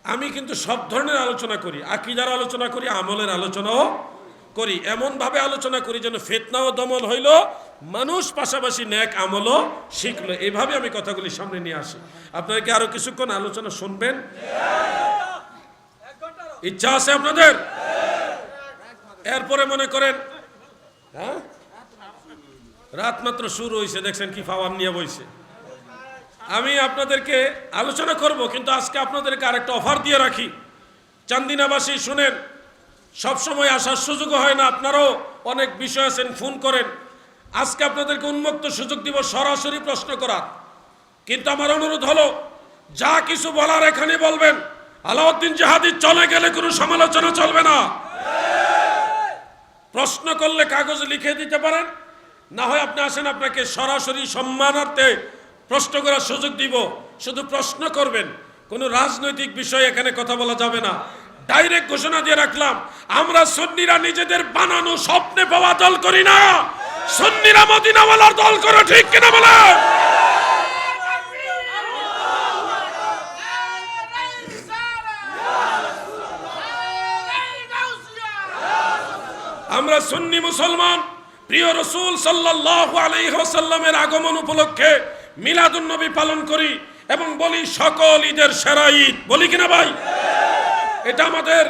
আমি কিন্তু সব ধরনের আলোচনা করি, আকীদার আলোচনা করি, আমলের আলোচনাও করি, এমনভাবে আলোচনা করি যেন ফিতনাও দমন হইল, মানুষ পাশাপাশি নেক আমলও শিখলো। এইভাবে আমি কথাগুলি সামনে নিয়ে আসি। আপনারা কি আরো কিছুক্ষণ আলোচনা শুনবেন? ইচ্ছা আছে আপনাদের? এরপরে মনে করেন হ্যাঁ, রাত মাত্র শুরু হয়েছে, দেখছেন কি পাওয়ার নিয়ে বইছে। আমি আপনাদেরকে আলোচনা করব, কিন্তু আজকে আপনাদেরকে আরেকটা অফার দিয়ে রাখি। চান্দিনাবাসী শুনেন, সবসময় আসার সুযোগ হয় না, আপনারাও অনেক বিষয় আছেন, ফোন করেন। আজকে আপনাদেরকে উন্মুক্ত সুযোগ দিব সরাসরি প্রশ্ন করার। কিন্তু আমার অনুরোধ হলো, যা কিছু বলার এখানে বলবেন। আলাউদ্দিন জাহাদি চলে গেলে কোনো সমালোচনা চলবে না। প্রশ্ন করলে কাগজে লিখে দিতে পারেন, না হয় আপনি আসেন, আপনাকে সরাসরি সম্মানার্থে প্রশ্ন করার সুযোগ দিব। শুধু প্রশ্ন করবেন, কোনো রাজনৈতিক বিষয়ে এখানে কথা বলা যাবে না। ডাইরেক্ট ঘোষণা দিয়ে রাখলাম, আমরা সুন্নিরা নিজেদের বানানো স্বপ্নে পাওয়া দল করি না, সুন্নিরা মদিনাওয়ালার দল করে, ঠিক কিনা বলেন? আমরা সুন্নি মুসলমান, প্রিয় রাসূল সাল্লাল্লাহু আলাইহি ওয়াসাল্লামের আগমন উপলক্ষে মিলাদুন নবী পালন করি এবং বলি সকল ঈদের সেরা ঈদ, বলি কিনা ভাই? এটা আমাদের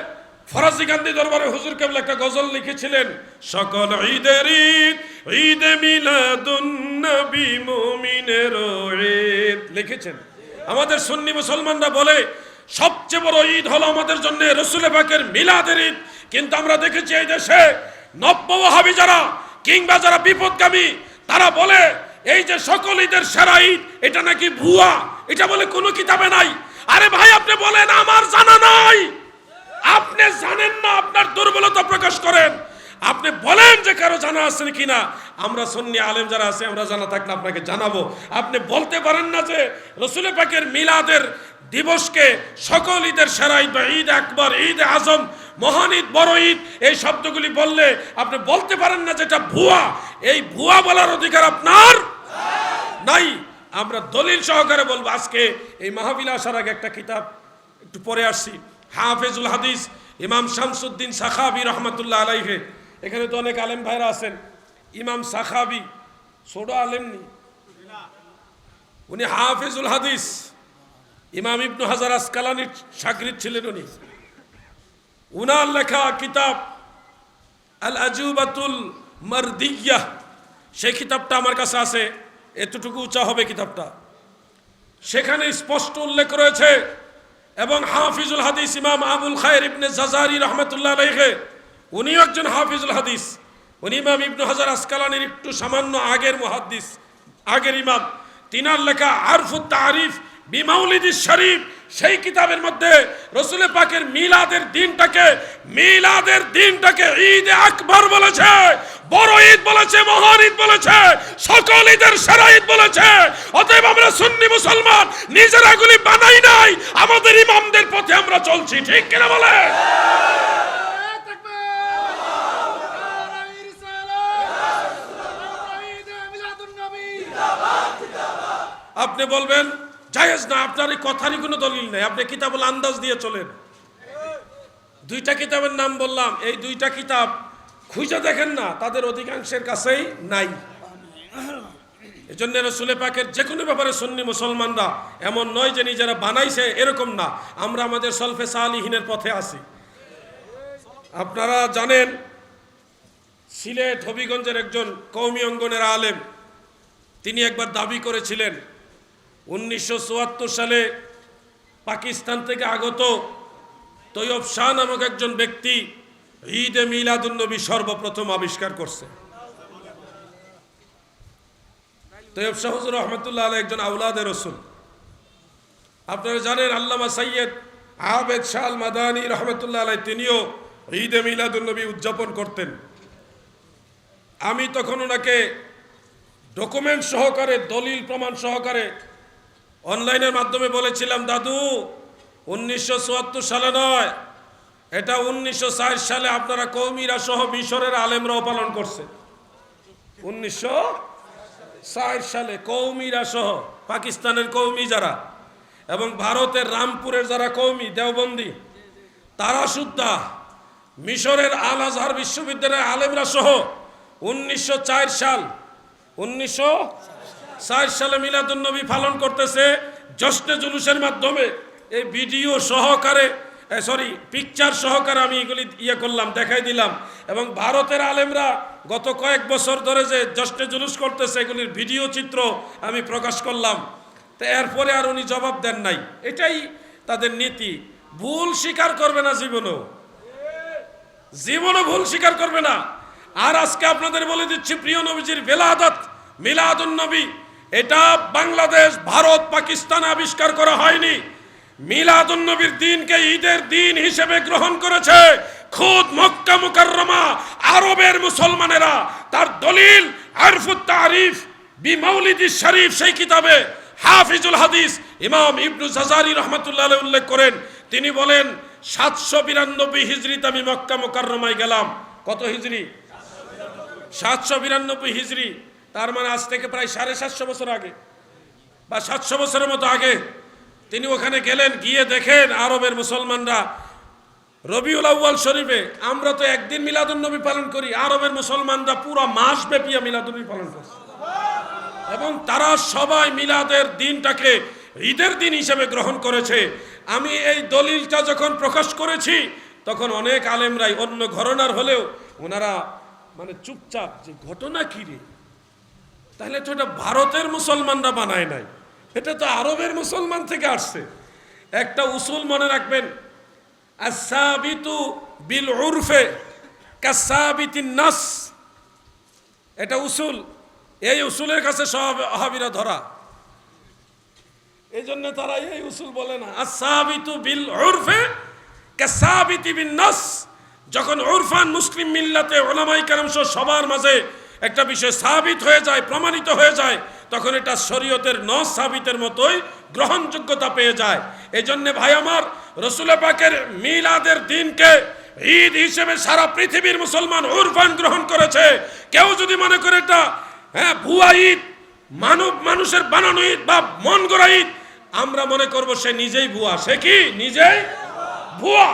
ফরাজি গান্ধী দরবারে হুজুর কেবল একটা গজল লিখেছিলেন, সকল ঈদের ঈদ, ঈদে মিলাদুন নবী মুমিনের ঈদ, লিখেছেন। আমাদের সুন্নি মুসলমানরা বলে সবচেয়ে বড় ঈদ হলো আমাদের জন্য রাসূল পাকের মিলাদের ঈদ। কিন্তু আমরা দেখেছি এই দেশে নব্য ওয়াহাবি যারা কিংবা যারা বিপদগামী, তারা বলে এই যে সকল ঈদের সেরা ঈদ, এটা নাকি ভুয়া, এটা বলে কোনো কিতাবে নাই। আরে ভাই, আপনি বলেন আমার জানা নাই, আপনি জানেন না, আপনার দুর্বলতা প্রকাশ করেন। আপনি বলেন যে কারো জানা আছে কিনা। আমরা সুন্নি আলেম যারা আছে, আমরা জানা থাকলে আপনাকে জানাবো। আপনি বলতে পারেন না যে রাসূল পাকের মিলাদের দিবসকে সকল ঈদের সেরা ঈদ বা ঈদ আকবর, ঈদ আজম, মহান ঈদ, বড় ঈদ, এই শব্দগুলি বললে আপনি বলতে পারেন না যেটা ভুয়া। এই ভুয়া বলার অধিকার আপনার নাই। আমরা দলিল সহকারে বলবো। আজকে এই মাহফিল আসার আগে একটা কিতাব একটু পড়ে আসছি, হাফেজুল হাদিস ইমাম শামসুদ্দিন সাখাবি রহমতুল্লাহ আলাইহি। এখানে তো অনেক আলেম ভাইরা আছেন। ইমাম সাখাবি ছোট আলেম নি, উনি হাফেজুল হাদিস, ইমাম ইবনু হাজার আসকালানির শাগরিদ ছিলেন উনি। উনার লেখা কিতাব আল আজুবাতুল মারদিয়াহ, সেই কিতাবটা আমার কাছে আছে, এতটুকু উঁচা হবে কিতাবটা। সেখানে স্পষ্ট উল্লেখ রয়েছে, এবং হাফিজুল হাদিস ইমাম আবুল খায়ের ইবনে জাজারি রহমতুল্লাহ আলাইহি, উনিও একজন হাফিজুল হাদিস। উনি ইমাম ইবনু হাজার আসকালানির একটু সামান্য আগের মুহাদ্দিস, আগের ইমাম। তিনার লেখা আরফুত তারিফ বিমাউলিদিস শরীফ, সেই কিতাবের মধ্যে রাসূল পাকের মিলাদের দিনটাকে ঈদ আকবর বলেছে, বড় ঈদ বলেছে, মহান ঈদ বলেছে, সকল ঈদের সেরা ঈদ বলেছে। অতএব আমরা সুন্নি মুসলমান নিজেরা এগুলি বানাই নাই, আমাদের ইমামদের পথে আমরা চলছি, ঠিক কিনা বলে? আপনি বলবেন জায়েজ না, আপনার এই কথারই কোনো দলিল নেই, আপনি কিতাবুল আন্দাজ দিয়ে চলেন। দুইটা কিতাবের নাম বললাম, এই দুইটা কিতাব খুঁজে দেখেন না, তাদের অধিকাংশের কাছেই নাই। এজন্য রাসূল পাকের যে কোনো ব্যাপারে সুন্নি মুসলমানরা এমন নয় যে নিজেরা বানাইছে, এরকম না। আমরা আমাদের সলফে সালিহিনের পথে আছি। আপনারা জানেন, সিলেট হবিগঞ্জের একজন কওমি অঙ্গনের আলেম, তিনি একবার দাবি করেছিলেন 1974 সালে পাকিস্তান থেকে আগত তৈয়ব শাহ নামক একজন ব্যক্তি ঈদে মিলাদুন নবী সর্বপ্রথম আবিষ্কার করছে। তৈয়ব শাহ হুজুর রহমতুল্লাহ আলাইহি একজন আওলাদে রাসূল। আপনারা জানেন আল্লামা সৈয়দ আবেদ শাহ আল মাদানী রহমতুল্লাহ আলাইহি, তিনিও ঈদে মিলাদুন নবী উদযাপন করতেন। আমি তখন ওনাকে ডকুমেন্ট সহকারে, দলিল প্রমাণ সহকারে অনলাইনের মাধ্যমে বলেছিলাম, দাদু 1974 সালে নয়, এটা 1960 সালে আপনারা কওমিরা সহ মিশরের আলেমরাও পালন করছে। 1960 সালে কওমিরা সহ, পাকিস্তানের কওমি যারা, এবং ভারতের রামপুরের যারা কওমি দেওবন্দি তারা সুদ্ধা মিশরের আল আজহার বিশ্ববিদ্যালয়ের আলেমরা সহ 1904 সালে মিলাদুন্নবী পালন করতেছে জশ্নে জুলুসের মাধ্যমে। এই ভিডিও সহকারে পিকচার সহকারে আমি এগুলি করলাম, দেখাই দিলাম। এবং ভারতের আলেমরা গত কয়েক বছর ধরে যে জশ্নে জুলুস করতেছে এগুলির ভিডিও চিত্র আমি প্রকাশ করলাম। তো এরপরে আর উনি জবাব দেন নাই। এটাই তাদের নীতি। ভুল স্বীকার করবে না, জীবনও ভুল স্বীকার করবে না। আর আজকে আপনাদের বলে দিচ্ছি, প্রিয় নবীজির বেলাদত মিলাদুন নবী এটা বাংলাদেশ, ভারত, পাকিস্তান আবিষ্কার করা হয়নি। মিলাদুন নবীর দিনকে ঈদের দিন হিসেবে গ্রহণ করেছে খুদ মক্কা মুকাররমা আরবের মুসলমানেরা। তার দলিল আরফুত তারিফ বি মাউলিদিস শরীফ, সেই কিতাবে হাফিজুল হাদিস ইমাম ইবনু জাজারি রহমাতুল্লাহ আলাইহি উল্লেখ করেন। তিনি বলেন 792 হিজরিতে আমি মক্কা মুকাররমায় গেলাম। কত হিজরি? 792 হিজরি। তার মানে আজ থেকে প্রায় 750 বছর আগে বা 700 বছরের মতো আগে তিনি ওখানে গেলেন। গিয়ে দেখেন আরবের মুসলমানরা রবিউল আউয়াল শরীফে, আমরা তো একদিন মিলাদুন্নবী পালন করি, আরবের মুসলমানরা পুরো মাস ব্যাপী মিলাদুন্নবী পালন করছে। এবং তারা সবাই মিলাদের দিনটাকে ঈদের দিন হিসেবে গ্রহণ করেছে। আমি এই দলিলটা যখন প্রকাশ করেছি তখন অনেক আলেমরাই অন্য ঘরানার হলেও ওনারা মানে চুপচাপ, যে ঘটনা কি রে, তাহলে তো এটা ভারতের মুসলমানরা বানায় নাই, এটা তো আরবের মুসলমান থেকে আসছে। একটা উসুল মনে রাখবেন, আস-সাবিতু বিল উরফে কাস-সাবিতিন নাস। এটা উসুল, এই উসুলের কাছে সব ওয়াহাবিরা ধরা। এই জন্য তারা এই উসুল বলে না। আস-সাবিতু বিল উরফে কাস-সাবিতি বিন নাস। যখন উরফান মুসলিম মিল্লাতে উলামায়ে কেরাম সহ সবার মাঝে একটা বিষয় সাবিত হয়ে যায়, প্রমাণিত হয়ে যায়, তখন এটা শরীয়তের নস সাবিতের মতোই গ্রহণযোগ্যতা পেয়ে যায়। এই জন্য ভাই আমার, রাসূল পাকের মিলাদের দিনকে ঈদ হিসেবে সারা পৃথিবীর মুসলমান উরফান গ্রহণ করেছে। কেউ যদি মনে করে এটা ভুয়া ঈদ, মানুষের বানানো ঈদ বা মন গড়া ঈদ, আমরা মনে করব সে নিজেই ভুয়া। সে কি নিজেই ভুয়া।